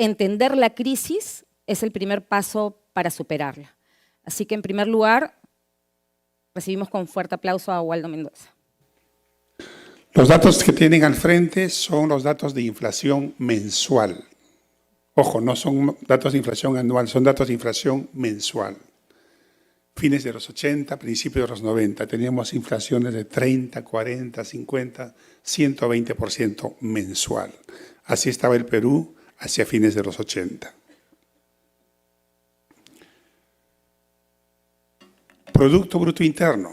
entender la crisis es el primer paso para superarla. Así que, en primer lugar, recibimos con fuerte aplauso a Waldo Mendoza. Los datos que tienen al frente son los datos de inflación mensual. Ojo, no son datos de inflación anual, son datos de inflación mensual. Fines de los 80, principios de los 90, teníamos inflaciones de 30, 40, 50, 120% mensual. Así estaba el Perú hacia fines de los 80. Producto Bruto Interno.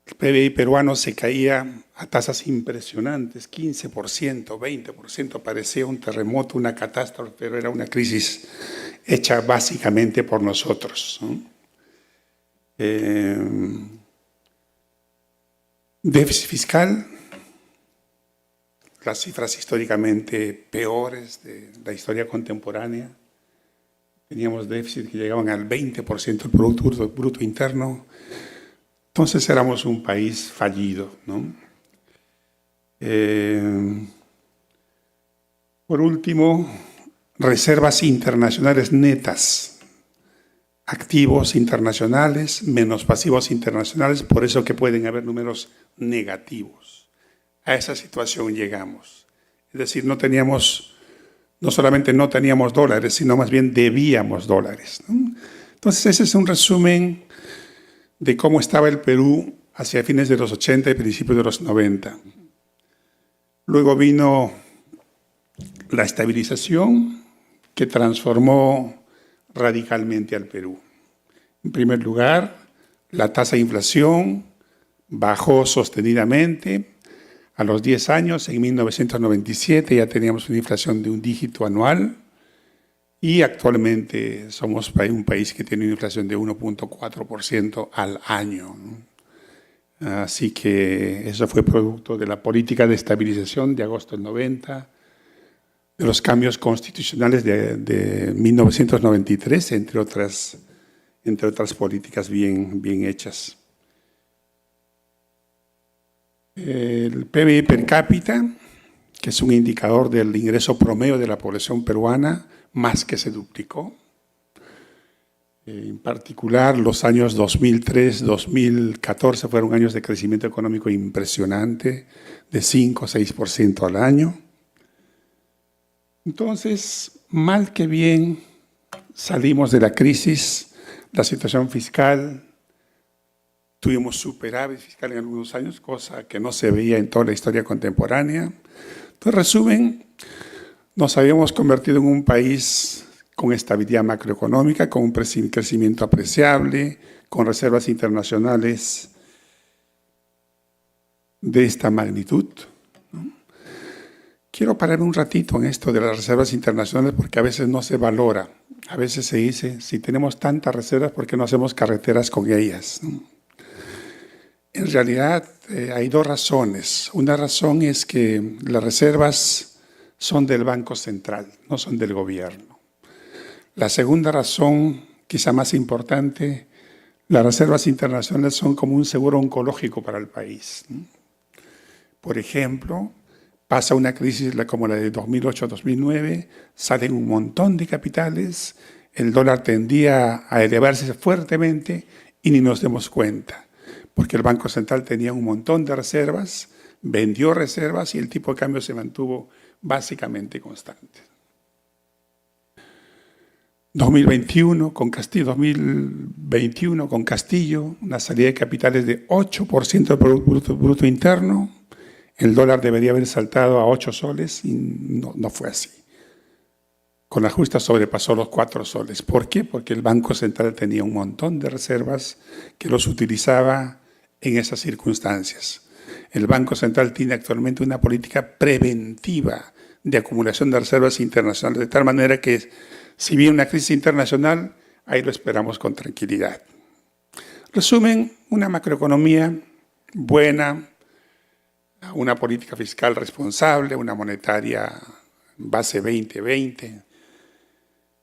El PBI peruano se caía a tasas impresionantes, 15%, 20%, parecía un terremoto, una catástrofe, pero era una crisis hecha básicamente por nosotros, ¿no? Déficit fiscal, las cifras históricamente peores de la historia contemporánea. Teníamos déficit que llegaban al 20% del Producto Bruto Interno. Entonces éramos un país fallido, ¿no? Por último, reservas internacionales netas, activos internacionales menos pasivos internacionales, por eso que pueden haber números negativos. A esa situación llegamos. Es decir, no solamente no teníamos dólares, sino más bien debíamos dólares, ¿no? Entonces ese es un resumen de cómo estaba el Perú hacia fines de los 80 y principios de los 90. Luego vino la estabilización que transformó radicalmente al Perú. En primer lugar, la tasa de inflación bajó sostenidamente. A los 10 años, en 1997, ya teníamos una inflación de un dígito anual y actualmente somos un país que tiene una inflación de 1.4% al año, ¿no? Así que eso fue producto de la política de estabilización de agosto del 90, de los cambios constitucionales de 1993, entre otras políticas bien hechas. El PBI per cápita, que es un indicador del ingreso promedio de la población peruana, más que se duplicó. En particular, los años 2003-2014 fueron años de crecimiento económico impresionante, de 5 o 6% al año. Entonces, mal que bien, salimos de la crisis, la situación fiscal. Tuvimos superávit fiscal en algunos años, cosa que no se veía en toda la historia contemporánea. Entonces, resumen, nos habíamos convertido en un país con estabilidad macroeconómica, con un crecimiento apreciable, con reservas internacionales de esta magnitud, ¿no? Quiero pararme un ratito en esto de las reservas internacionales porque a veces no se valora. A veces se dice, si tenemos tantas reservas, ¿por qué no hacemos carreteras con ellas, ¿no? En realidad hay dos razones. Una razón es que las reservas son del Banco Central, no son del gobierno. La segunda razón, quizá más importante, las reservas internacionales son como un seguro oncológico para el país, ¿no? Por ejemplo, pasa una crisis como la de 2008-2009, salen un montón de capitales, el dólar tendía a elevarse fuertemente y ni nos demos cuenta, porque el Banco Central tenía un montón de reservas, vendió reservas y el tipo de cambio se mantuvo básicamente constante. 2021 con Castillo, una salida de capitales de 8% del Producto Bruto Interno, el dólar debería haber saltado a 8 soles y no fue así. Con la justa sobrepasó los 4 soles. ¿Por qué? Porque el Banco Central tenía un montón de reservas que los utilizaba en esas circunstancias. El Banco Central tiene actualmente una política preventiva de acumulación de reservas internacionales, de tal manera que si viene una crisis internacional, ahí lo esperamos con tranquilidad. Resumen, una macroeconomía buena, una política fiscal responsable, una monetaria base 2020.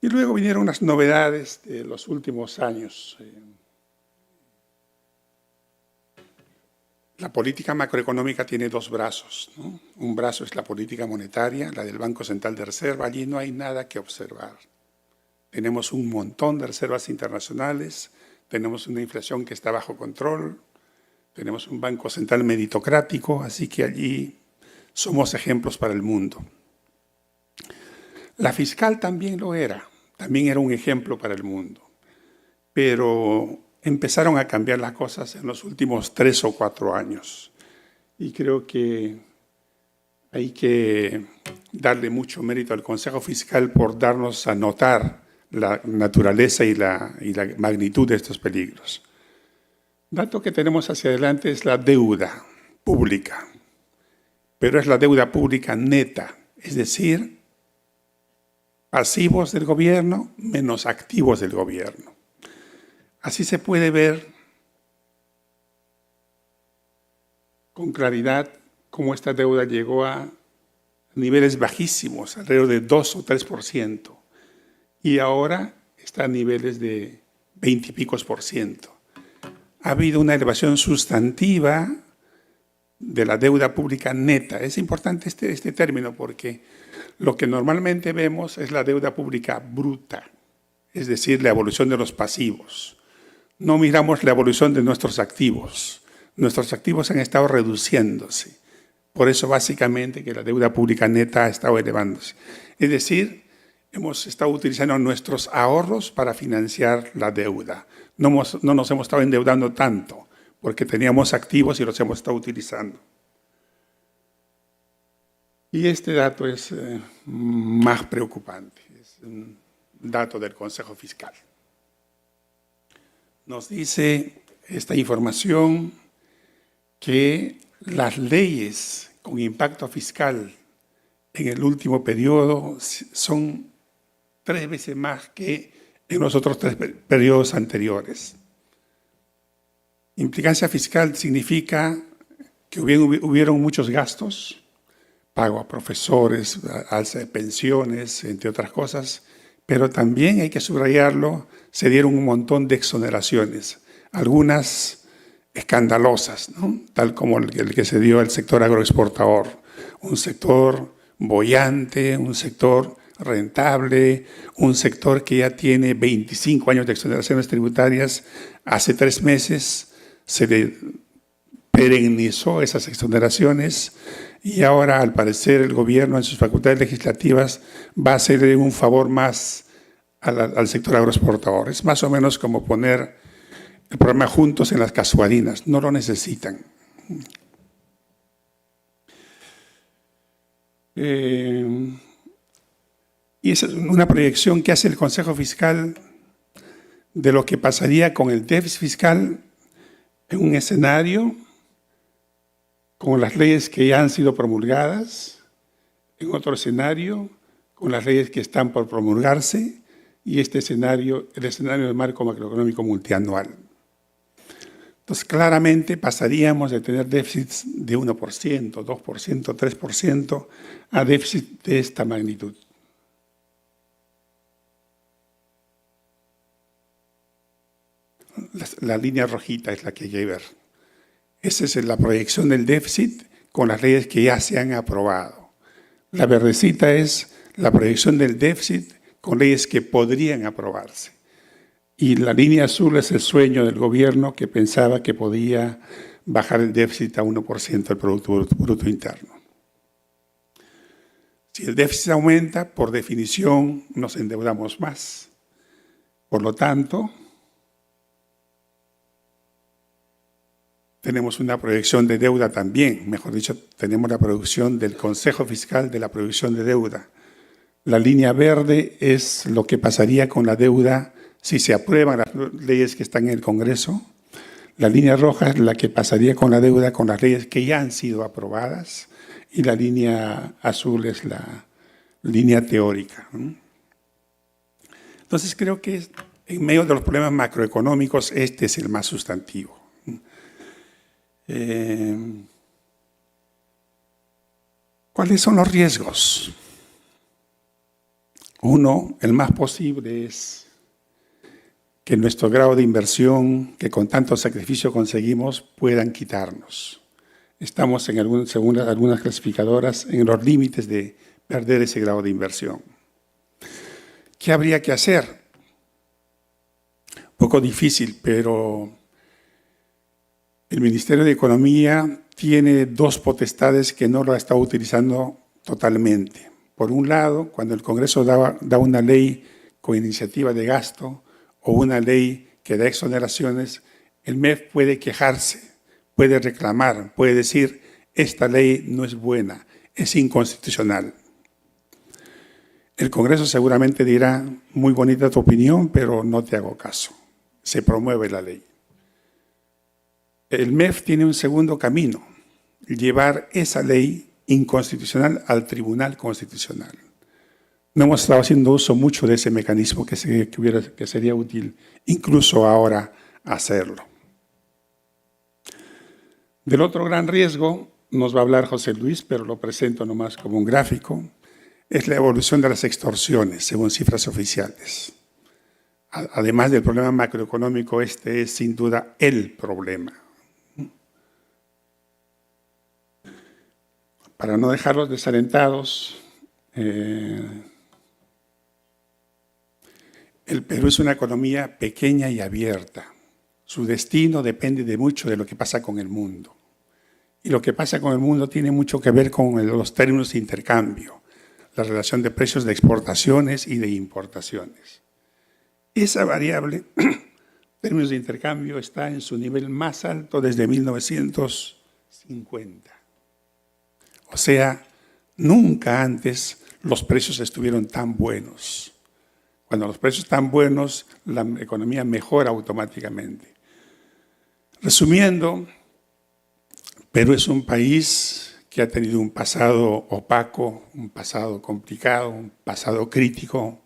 Y luego vinieron unas novedades de los últimos años. La política macroeconómica tiene dos brazos, ¿no? Un brazo es la política monetaria, la del Banco Central de Reserva. Allí no hay nada que observar. Tenemos un montón de reservas internacionales, tenemos una inflación que está bajo control, tenemos un Banco Central meritocrático, así que allí somos ejemplos para el mundo. La fiscal también lo era, también era un ejemplo para el mundo, pero empezaron a cambiar las cosas en los últimos 3 o 4 años. Y creo que hay que darle mucho mérito al Consejo Fiscal por darnos a notar la naturaleza y la magnitud de estos peligros. Dato que tenemos hacia adelante es la deuda pública, pero es la deuda pública neta, es decir, pasivos del gobierno menos activos del gobierno. Así se puede ver con claridad cómo esta deuda llegó a niveles bajísimos, alrededor de 2 o 3%, y ahora está a niveles de 20 y picos %. Ha habido una elevación sustantiva de la deuda pública neta. Es importante este término porque lo que normalmente vemos es la deuda pública bruta, es decir, la evolución de los pasivos. No miramos la evolución de nuestros activos. Nuestros activos han estado reduciéndose. Por eso, básicamente, que la deuda pública neta ha estado elevándose. Es decir, hemos estado utilizando nuestros ahorros para financiar la deuda. No nos hemos estado endeudando tanto, porque teníamos activos y los hemos estado utilizando. Y este dato es más preocupante. Es un dato del Consejo Fiscal. Nos dice esta información que las leyes con impacto fiscal en el último periodo son 3 veces más que en los otros 3 periodos anteriores. Implicancia fiscal significa que hubieron muchos gastos, pago a profesores, alza de pensiones, entre otras cosas, pero también hay que subrayarlo, se dieron un montón de exoneraciones, algunas escandalosas, ¿no? Tal como el que se dio al sector agroexportador, un sector boyante, un sector rentable, un sector que ya tiene 25 años de exoneraciones tributarias. Hace 3 meses se le perennizó esas exoneraciones y ahora, al parecer, el gobierno en sus facultades legislativas va a hacerle un favor más al sector agroexportador. Es más o menos como poner el programa Juntos en las casuarinas. No lo necesitan. Y esa es una proyección que hace el Consejo Fiscal de lo que pasaría con el déficit fiscal en un escenario con las leyes que ya han sido promulgadas, en otro escenario con las leyes que están por promulgarse y este escenario, el escenario del marco macroeconómico multianual. Entonces, claramente pasaríamos de tener déficits de 1%, 2%, 3% a déficit de esta magnitud. La línea rojita es la que hay que ver. Esa es la proyección del déficit con las leyes que ya se han aprobado. La verdecita es la proyección del déficit con leyes que podrían aprobarse. Y la línea azul es el sueño del gobierno que pensaba que podía bajar el déficit a 1% del Producto Bruto Interno. Si el déficit aumenta, por definición nos endeudamos más. Por lo tanto, tenemos una proyección de deuda también, mejor dicho, tenemos la proyección del Consejo Fiscal de la proyección de deuda. La línea verde es lo que pasaría con la deuda si se aprueban las leyes que están en el Congreso. La línea roja es la que pasaría con la deuda con las leyes que ya han sido aprobadas y la línea azul es la línea teórica. Entonces creo que en medio de los problemas macroeconómicos este es el más sustantivo. ¿Cuáles son los riesgos? Uno, el más posible, es que nuestro grado de inversión que con tanto sacrificio conseguimos puedan quitarnos. estamos, según algunas clasificadoras, en los límites de perder ese grado de inversión. ¿Qué habría que hacer? Un poco difícil, pero el Ministerio de Economía tiene dos potestades que no lo ha estado utilizando totalmente. Por un lado, cuando el Congreso da una ley con iniciativa de gasto o una ley que da exoneraciones, el MEF puede quejarse, puede reclamar, puede decir, esta ley no es buena, es inconstitucional. El Congreso seguramente dirá, muy bonita tu opinión, pero no te hago caso. Se promueve la ley. El MEF tiene un segundo camino, llevar esa ley inconstitucional al Tribunal Constitucional. No hemos estado haciendo uso mucho de ese mecanismo que sería útil incluso ahora hacerlo. Del otro gran riesgo nos va a hablar José Luis, pero lo presento nomás como un gráfico, es la evolución de las extorsiones, según cifras oficiales. Además del problema macroeconómico, este es sin duda el problema. Para no dejarlos desalentados, el Perú es una economía pequeña y abierta. Su destino depende de mucho de lo que pasa con el mundo. Y lo que pasa con el mundo tiene mucho que ver con los términos de intercambio, la relación de precios de exportaciones y de importaciones. Esa variable, términos de intercambio, está en su nivel más alto desde 1950. O sea, nunca antes los precios estuvieron tan buenos. Cuando los precios están buenos, la economía mejora automáticamente. Resumiendo, Perú es un país que ha tenido un pasado opaco, un pasado complicado, un pasado crítico,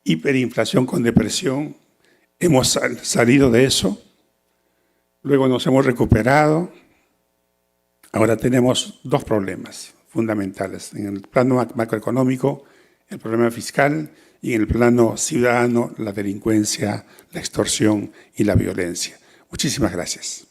hiperinflación con depresión. Hemos salido de eso, luego nos hemos recuperado. Ahora tenemos dos problemas fundamentales. En el plano macroeconómico, el problema fiscal, y en el plano ciudadano, la delincuencia, la extorsión y la violencia. Muchísimas gracias.